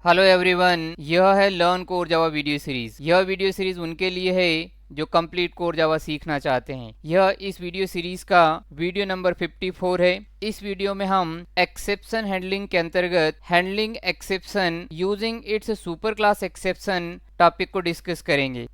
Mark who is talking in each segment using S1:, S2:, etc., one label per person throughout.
S1: Hello everyone, यह है learn core Java video series. यह वीडियो सीरीज उनके लिए है जो कंप्लीट कोर जावा सीखना चाहते हैं। यह इस वीडियो सीरीज का वीडियो नंबर 54 है। इस वीडियो में हम एक्सेप्शन हैंडलिंग के अंतर्गत handling exception using its super class exception topic को डिस्कस करेंगे।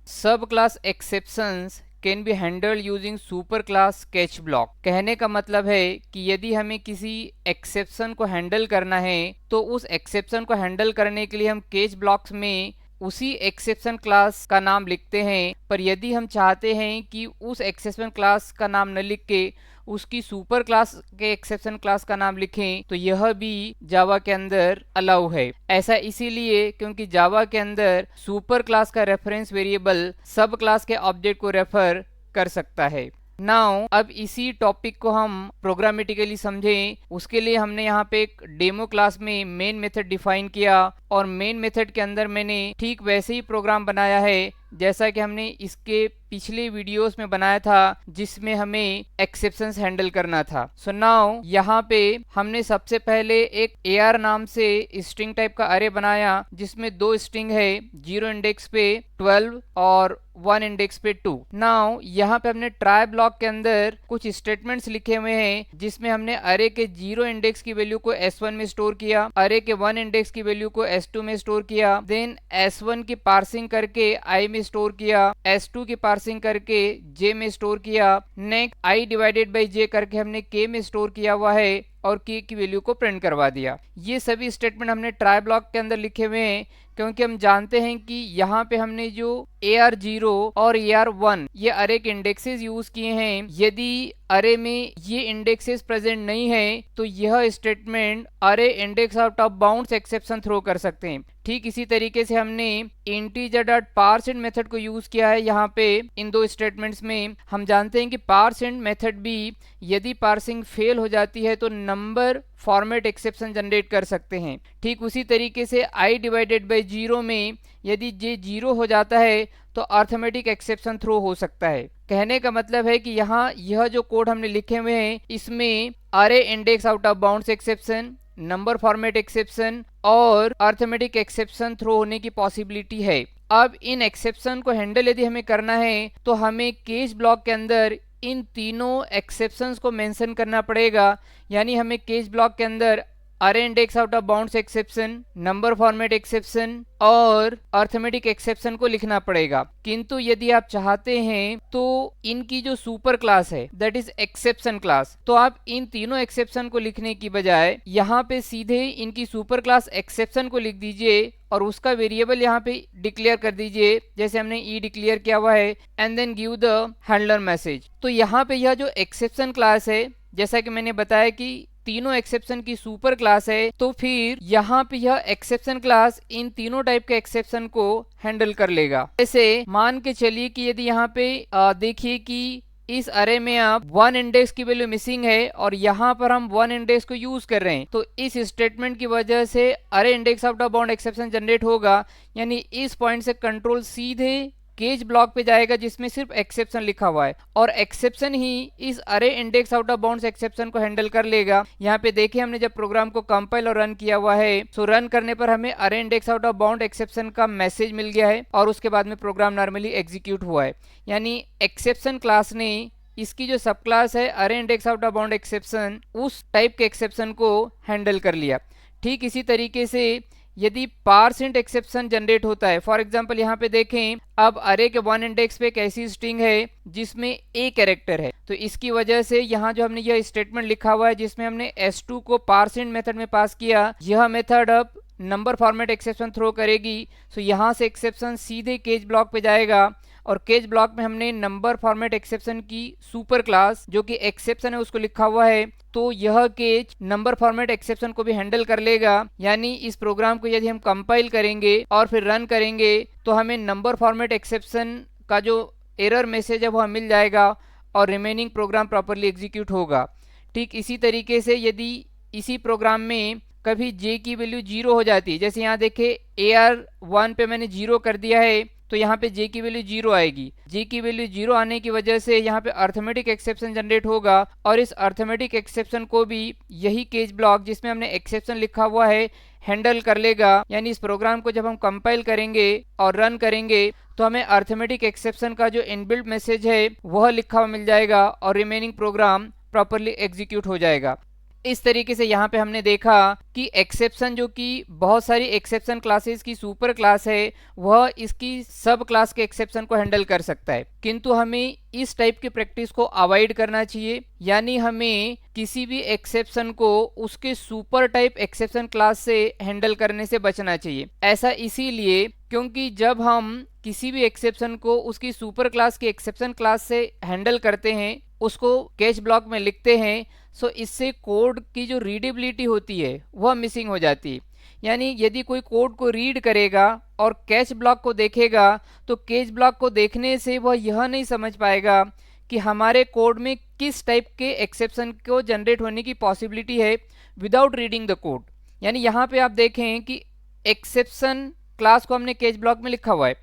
S1: सब class exceptions can be handled using super class catch block. कहने का मतलब है कि यदि हमें किसी एक्सेप्शन को हैंडल करना है तो उस एक्सेप्शन को हैंडल करने के लिए हम कैच ब्लॉक्स में उसी एक्सेप्शन क्लास का नाम लिखते हैं। पर यदि हम चाहते हैं कि उस एक्सेप्शन क्लास का नाम न लिख के उसकी सुपर क्लास के एक्सेप्शन क्लास का नाम लिखें तो यह भी जावा के अंदर अलाउ है। ऐसा इसीलिए क्योंकि जावा के अंदर सुपर क्लास का रेफरेंस वेरिएबल सब क्लास के ऑब्जेक्ट को रेफर कर सकता है। नाउ अब इसी टॉपिक को हम प्रोग्रामेटिकली समझें, उसके लिए हमने यहाँ पे एक डेमो क्लास में मेन मेथड डिफाइन किया और मेन मेथड के अंदर मैंने ठीक वैसे ही प्रोग्राम बनाया है जैसा कि हमने इसके पिछले वीडियोस में बनाया था जिसमें हमें एक्सेप्शंस हैंडल करना था। सो नाउ यहाँ पे हमने सबसे पहले एक AR नाम से स्ट्रिंग टाइप का अरे बनाया जिसमें 2 स्ट्रिंग है, 0 इंडेक्स पे 12 और 1 इंडेक्स पे 2। नाउ यहाँ पे हमने ट्राई ब्लॉक के अंदर कुछ स्टेटमेंट्स लिखे हुए हैं जिसमें हमने अरे के 0 इंडेक्स की वैल्यू को S1 में स्टोर किया, अरे के 1 इंडेक्स की वैल्यू को S2 में स्टोर किया, देन S1 की पार्सिंग करके I में स्टोर किया, S2 की पार्सिंग करके J में स्टोर किया, next I divided by J करके हमने K में स्टोर किया हुआ है और K की वैल्यू को प्रिंट करवा दिया। ये सभी स्टेटमेंट हमने ट्राई ब्लॉक के अंदर लिखे हुए हैं क्योंकि हम जानते हैं कि यहाँ पे हमने जो AR0 और AR1 ये अरे के इंडेक्सेस यूज किए हैं। यदि अरे में ये इंडेक्सेस प्रेजेंट नहीं है तो यह statement array index out of bounds exception throw कर सकते हैं। ठीक इसी तरीके से हमने इंटीजर डॉट पार्सिंट मेथड को यूज किया है यहाँ पे इन 2 स्टेटमेंट्स में। हम जानते हैं कि पार्सिंट मेथड भी यदि पार्सिंग फेल हो जाती है तो नंबर फॉर्मेट एक्सेप्शन जनरेट कर सकते हैं। ठीक उसी तरीके से I डिवाइडेड बाई 0 में यदि J 0 हो जाता है तो अर्थमेटिक एक्सेप्शन थ्रो हो सकता है। कहने का मतलब है कि यहाँ यह जो कोड हमने लिखे हुए हैं इसमें अरे index out of bounds exception, number format exception और अर्थमेटिक एक्सेप्शन थ्रो होने की पॉसिबिलिटी है। अब इन एक्सेप्शन को हैंडल यदि हमें करना है तो हमें केस ब्लॉक के अंदर इन तीनों एक्सेप्शंस को मेंशन करना पड़ेगा। यानी हमें केस ब्लॉक के अंदर अरे index out of bounds exception, number format exception और अर्थमेटिक एक्सेप्शन को लिखना पड़ेगा। किंतु यदि आप चाहते हैं तो इनकी जो सुपर क्लास है दैट इज एक्सेप्शन क्लास, तो आप इन तीनों एक्सेप्शन को लिखने की बजाय यहाँ पे सीधे इनकी सुपर क्लास एक्सेप्शन को लिख दीजिए और उसका वेरिएबल यहाँ पे डिक्लेयर कर दीजिए जैसे हमने ई डिक्लेयर किया हुआ है and then give the handler message. तो यहाँ पे यह जो एक्सेप्शन क्लास है जैसा कि मैंने बताया कि तीनों एक्सेप्शन की सुपर क्लास है, तो फिर यहाँ पे यह एक्सेप्शन क्लास इन तीनों टाइप के एक्सेप्शन को हैंडल कर लेगा। जैसे मान के चलिए कि यदि यहाँ पे देखिए कि इस अरे में आप 1 इंडेक्स की वैल्यू मिसिंग है और यहाँ पर हम 1 इंडेक्स को यूज कर रहे हैं, तो इस स्टेटमेंट की वजह से अरे index out of bound exception generate होगा। यानी इस पॉइंट से कंट्रोल सीधे केज ब्लॉक पे जाएगा जिसमें सिर्फ एक्सेप्शन लिखा हुआ है और एक्सेप्शन ही इस अरे index out of bounds exception को हैंडल कर लेगा। यहाँ पे देखिए हमने जब प्रोग्राम को कंपाइल और रन किया हुआ है तो रन करने पर हमें अरे index out of bound exception का मैसेज मिल गया है और उसके बाद में प्रोग्राम नॉर्मली एग्जीक्यूट हुआ है। यानी एक्सेप्शन क्लास ने इसकी जो सब क्लास है अरे index out of bound exception उस टाइप के एक्सेप्शन को हैंडल कर लिया। ठीक इसी तरीके से यदि पार्सिंट एक्सेप्शन जनरेट होता है, फॉर एग्जांपल यहाँ पे देखें अब अरे के 1 इंडेक्स पे एक ऐसी स्ट्रिंग है जिसमें A कैरेक्टर है, तो इसकी वजह से यहाँ जो हमने यह स्टेटमेंट लिखा हुआ है जिसमें हमने S2 को पार्सिंट मेथड में पास किया, यह मेथड अब नंबर फॉर्मेट एक्सेप्शन थ्रो करेगी। सो यहाँ से एक्सेप्शन सीधे केज ब्लॉक पे जाएगा और केज ब्लॉक में हमने नंबर फॉर्मेट एक्सेप्शन की सुपर क्लास जो कि एक्सेप्शन है उसको लिखा हुआ है, तो यह केज नंबर फॉर्मेट एक्सेप्शन को भी हैंडल कर लेगा। यानी इस प्रोग्राम को यदि हम कंपाइल करेंगे और फिर रन करेंगे तो हमें नंबर फॉर्मेट एक्सेप्शन का जो एरर मैसेज है वह मिल जाएगा और रिमेनिंग प्रोग्राम प्रॉपरली एग्जीक्यूट होगा। ठीक इसी तरीके से यदि इसी प्रोग्राम में कभी J की वैल्यू 0 हो जाती है, जैसे यहाँ देखे AR1 पे मैंने 0 कर दिया है तो यहाँ पे जे की वैल्यू 0 आएगी। जे की वैल्यू 0 आने की वजह से यहाँ पे अर्थमेटिक एक्सेप्शन जनरेट होगा और इस अर्थमेटिक एक्सेप्शन को भी यही केस ब्लॉक जिसमें हमने एक्सेप्शन लिखा हुआ है हैंडल कर लेगा। यानी इस प्रोग्राम को जब हम कंपाइल करेंगे और रन करेंगे तो हमें अर्थमेटिक एक्सेप्शन का जो इनबिल्ट मैसेज है वह लिखा हुआ मिल जाएगा और रिमेनिंग प्रोग्राम प्रॉपरली एग्जीक्यूट हो जाएगा। इस तरीके से यहाँ पे हमने देखा कि एक्सेप्शन जो कि बहुत सारी एक्सेप्शन क्लासेस की सुपर क्लास है वह इसकी सब क्लास के एक्सेप्शन को हैंडल कर सकता है, किंतु हमें इस टाइप की प्रैक्टिस को अवॉइड करना चाहिए। यानी हमें किसी भी एक्सेप्शन को उसके सुपर टाइप एक्सेप्शन क्लास से हैंडल करने से बचना चाहिए। ऐसा इसीलिए क्योंकि जब हम किसी भी एक्सेप्शन को उसकी सुपर क्लास की एक्सेप्शन क्लास से हैंडल करते हैं, उसको कैच ब्लॉक में लिखते हैं, सो इससे कोड की जो रीडेबिलिटी होती है वह मिसिंग हो जाती है। यानी यदि कोई कोड को रीड करेगा और कैच ब्लॉक को देखेगा तो कैच ब्लॉक को देखने से वह यह नहीं समझ पाएगा कि हमारे कोड में किस टाइप के एक्सेप्शन को जनरेट होने की पॉसिबिलिटी है विदाउट रीडिंग द कोड। यानी यहाँ पे आप देखें कि एक्सेप्शन क्लास को हमने कैच ब्लॉक में लिखा हुआ है।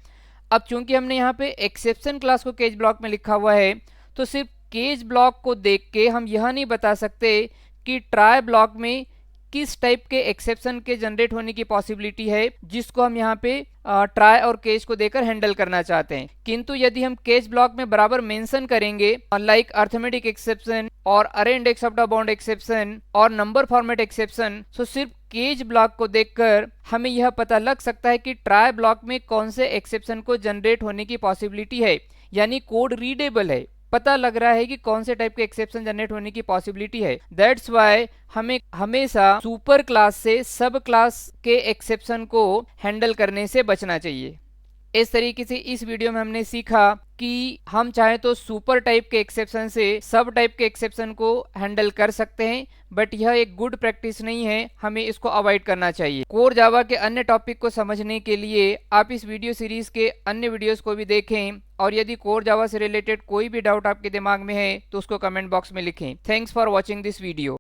S1: अब चूंकि हमने यहाँ पे एक्सेप्शन क्लास को कैच ब्लॉक में लिखा हुआ है तो सिर्फ केस ब्लॉक को देख के हम यह नहीं बता सकते कि ट्राई ब्लॉक में किस टाइप के एक्सेप्शन के जनरेट होने की पॉसिबिलिटी है जिसको हम यहाँ पे ट्राई और केस को देकर हैंडल करना चाहते हैं। किंतु यदि हम केस ब्लॉक में बराबर मेंशन करेंगे लाइक अर्थमेटिक एक्सेप्शन और अरे index of the bound exception और नंबर फॉर्मेट एक्सेप्शन, तो सिर्फ केज ब्लॉक को देखकर हमें यह पता लग सकता है कि ट्राई ब्लॉक में कौन से एक्सेप्शन को जनरेट होने की पॉसिबिलिटी है। यानी कोड रीडेबल है, पता लग रहा है कि कौन से टाइप के एक्सेप्शन जनरेट होने की पॉसिबिलिटी है। दैट्स वाई हमें हमेशा सुपर क्लास से सब क्लास के एक्सेप्शन को हैंडल करने से बचना चाहिए। इस तरीके से इस वीडियो में हमने सीखा कि हम चाहे तो सुपर टाइप के एक्सेप्शन से सब टाइप के एक्सेप्शन को हैंडल कर सकते हैं, बट यह एक गुड प्रैक्टिस नहीं है, हमें इसको अवॉइड करना चाहिए। कोर जावा के अन्य टॉपिक को समझने के लिए आप इस वीडियो सीरीज के अन्य वीडियोस को भी देखें और यदि कोर जावा से रिलेटेड कोई भी डाउट आपके दिमाग में है तो उसको कमेंट बॉक्स में लिखें। Thanks for watching this video.